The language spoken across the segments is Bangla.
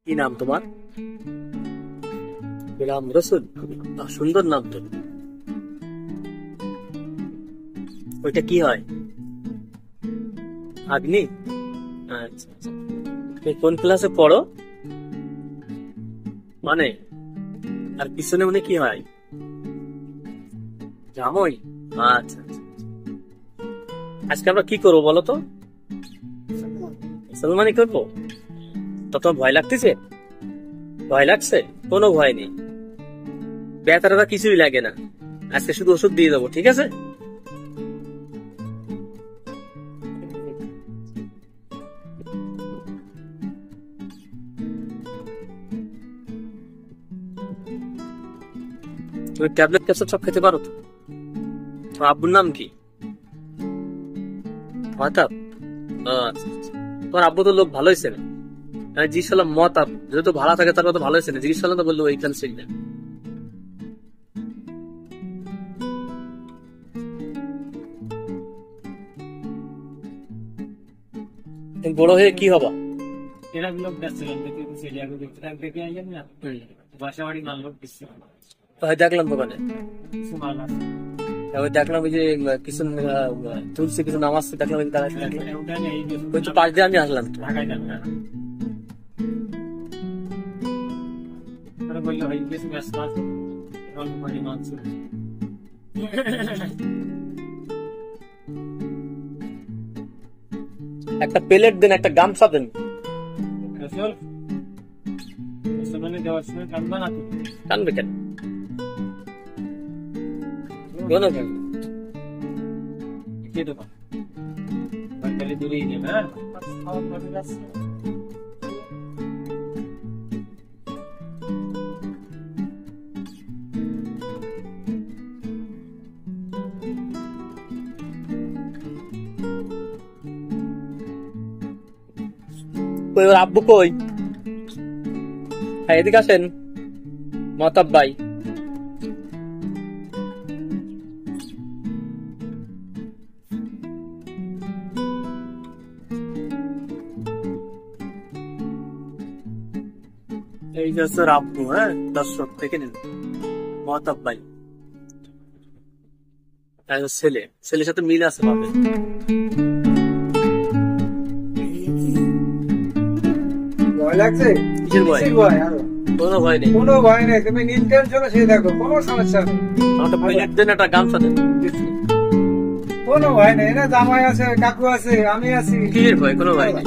কি নাম তোমার? গোলাম রসুল। সুন্দর নাম তো। ওইটা কি হয়? আগ্নি। আচ্ছা আচ্ছা। তুমি কোন ক্লাসে পড়ো? মানে আর পিছনে মনে কি হয়? জামই। আচ্ছা আচ্ছা। আজকে আমরা কি করবো বলো তো? মুসলমানি করবো। তো তোমার ভয় লাগতেছে? ভয় লাগছে? কোনো ভয় নেই, ব্যথাটা কিছুই লাগে না। আজকে শুধু ওষুধ দিয়ে দেবো, ঠিক আছে? তুমি ট্যাবলেট ক্যাপসুল সব খেতে পারো তো? তোমার আব্বুর নাম কি? মাতাব। আচ্ছা আচ্ছা। তোমার আব্বু তো লোক ভালো হয়েছে না? আমি জিজ্ঞেস করলাম মতাব, যেহেতু ভালো থাকে তার তো ভালো হয়েছে না, জিজ্ঞেস করলাম তো বললো ওইখান থেকে। তুমি বড় হয়ে কি হবা? হয় দেখলাম দোকানে, ওই দেখলাম ওই যে কিছু তুলসী কিছু নামাজ দেখলাম, ওই তো পাশ দিয়ে আমি আসলাম। একটা প্লেট দেন, একটা গামছা দেন। কানবে কেন? কেন কেন? ওই ওর আব্বু কই? হ্যাঁ এদিকে আসেন মতাব ভাই। এই যে হচ্ছে ওর আব্বু। হ্যাঁ দর্শক থেকে নিন, মতাব ভাই। ছেলে, ছেলের সাথে মিল আছে ভাবে। ভয় লাগছে? কিসের ভয়? কোনো ভয় নেই, কোনো ভয় নেই, তুমি নির্টেনশনে সে দেখো, কোনো সমস্যা নেই। একটা প্লেট দেন, একটা গামছা দেন। কোনো ভয় নেই না, জামাই আছে, কাকু আছে, আমি আছি। কিসের ভয়? কোনো ভয় নেই।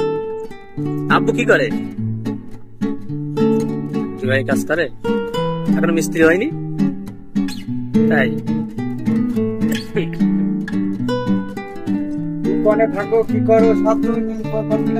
আব্বু কি করে? ভাই কাজ করে, এখনো মিস্ত্রি হয়নি তাই। দোকানে থাকো কি করো সব তুমি